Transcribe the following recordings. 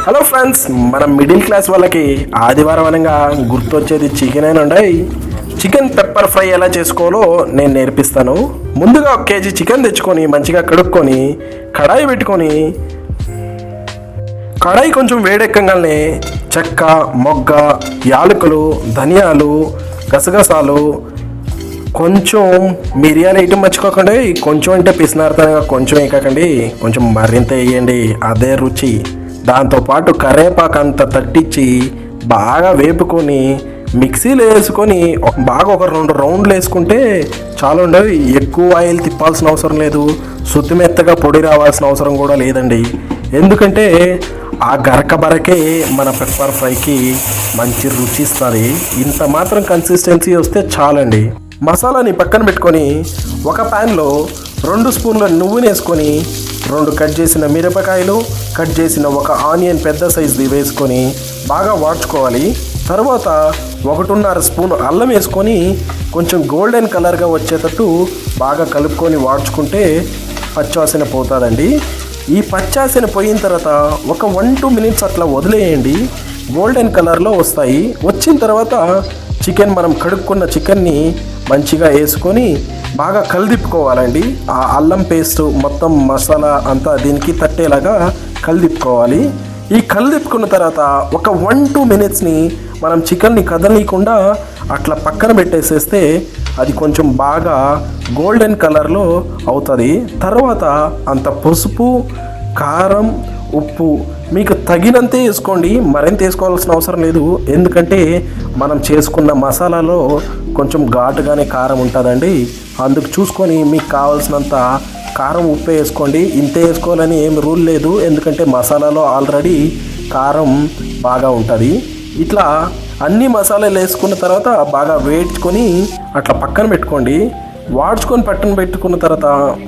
Hello friends, మనం middle class వాళ్ళకి ఆదివారం అనగా గుర్తొచ్చేది చికెన్ అండి. చికెన్ పెప్పర్ ఫ్రై ఎలా చేసుకోవాలో నేను నేర్పిస్తాను. ముందుగా 1 కేజీ చికెన్ తెచ్చుకొని మంచిగా కడుక్కొని కడాయి పెట్టుకొని కడాయి కొంచెం వేడెక్కగానే చెక్క, మొగ్గ, యాలకులు, ధనియాలు, గసగసాలు, కొంచెం మిరియాలు వేయటం మర్చిపోకండి. కొంచెం అంటే పిసినారుతనంగా కొంచెం వేయకండి, కొంచెం మరింత వేయండి, అదే రుచి. దాంతోపాటు కరివేపాకు అంత తట్టించి బాగా వేపుకొని మిక్సీలో వేసుకొని బాగా ఒక 2 రౌండ్లు వేసుకుంటే చాలా ఉండవు. ఎక్కువ ఆయిల్ తిప్పాల్సిన అవసరం లేదు, సుత్తిమెత్తగా పొడి రావాల్సిన అవసరం కూడా లేదండి. ఎందుకంటే ఆ గరక బరకే మన పెప్పర్ ఫ్రైకి మంచి రుచి ఇస్తుంది. ఇంత మాత్రం కన్సిస్టెన్సీ వస్తే చాలండి. మసాలాని పక్కన పెట్టుకొని ఒక ప్యాన్లో 2 స్పూన్ల నువ్వుని వేసుకొని 2 కట్ చేసిన మిరపకాయలు, కట్ చేసిన ఒక ఆనియన్ పెద్ద సైజుది వేసుకొని బాగా వాడ్చుకోవాలి. తర్వాత 1.5 స్పూన్ అల్లం వేసుకొని కొంచెం గోల్డెన్ కలర్గా వచ్చేటట్టు బాగా కలుపుకొని వాడ్చుకుంటే పచ్చివాసన పోతుందండి. ఈ పచ్చివాసన పోయిన తర్వాత ఒక 1-2 మినిట్స్ అట్లా వదిలేయండి. గోల్డెన్ కలర్లో వస్తాయి. వచ్చిన తర్వాత మనం కడుక్కున్న చికెన్ని మంచిగా వేసుకొని బాగా కలిదిప్పుకోవాలండి. ఆ అల్లం పేస్ట్ మొత్తం మసాలా అంతా దీనికి తట్టేలాగా కలిదిప్పుకోవాలి. ఈ కలిదిప్పుకున్న తర్వాత ఒక 1-2 మినిట్స్ని మనం చికెన్ని కదలనీయకుండా అట్లా పక్కన పెట్టేసేస్తే అది కొంచెం బాగా గోల్డెన్ కలర్లో అవుతుంది. తర్వాత అంత పసుపు, కారం, ఉప్పు మీకు తగినంతే వేసుకోండి, మరింత వేసుకోవాల్సిన అవసరం లేదు. ఎందుకంటే మనం చేసుకున్న మసాలాలో కొంచెం ఘాటుగానే కారం ఉంటుందండి. అందుకు చూసుకొని మీకు కావాల్సినంత కారం, ఉప్పు వేసుకోండి. ఇంతే వేసుకోవాలని ఏం రూల్ లేదు, ఎందుకంటే మసాలాలో ఆల్రెడీ కారం బాగా ఉంటుంది. ఇట్లా అన్ని మసాలాలు వేసుకున్న తర్వాత బాగా వేడ్చుకొని అట్లా పక్కన పెట్టుకోండి. వాడ్చుకొని పక్కన పెట్టుకున్న తర్వాత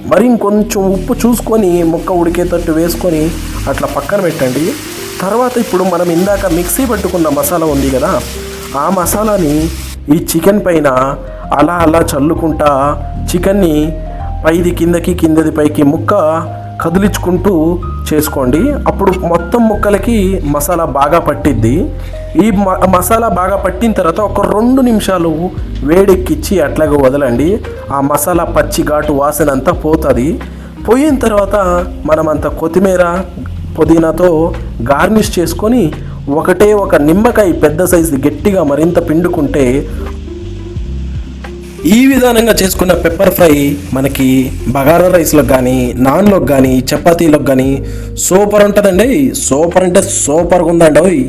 మరి ఇంకొంచెం ఉప్పు చూసుకొని ముక్క ఉడికేటట్టు వేసుకొని అట్లా పక్కన పెట్టండి. తర్వాత ఇప్పుడు మనం ఇందాక మిక్సీ పట్టుకున్న మసాలా ఉంది కదా, ఆ మసాలాని ఈ చికెన్ పైన అలా అలా చల్లుకుంటా చికెన్ని పైది కిందకి, కిందది పైకి ముక్క కదిలించుకుంటూ చేసుకోండి. అప్పుడు మొత్తం ముక్కలకి మసాలా బాగా పట్టిద్ది. ఈ మసాలా బాగా పట్టిన తర్వాత ఒక 2 నిమిషాలు వేడెక్కిచ్చి అట్లాగే వదలండి. ఆ మసాలా పచ్చి ఘాటు వాసన అంతా పోతుంది. పోయిన తర్వాత మనమంతా కొత్తిమీర, పుదీనాతో గార్నిష్ చేసుకొని ఒక నిమ్మకాయ పెద్ద సైజు గట్టిగా మరింత పిండుకుంటే ఈ విధానంగా చేసుకున్న పెప్పర్ ఫ్రై మనకి బగారా రైస్లోకి కానీ, నాన్లోకి కానీ, చపాతీలోకి కానీ సూపర్ ఉంటుందండి. సూపర్ అంటే సూపర్గా ఉందండి.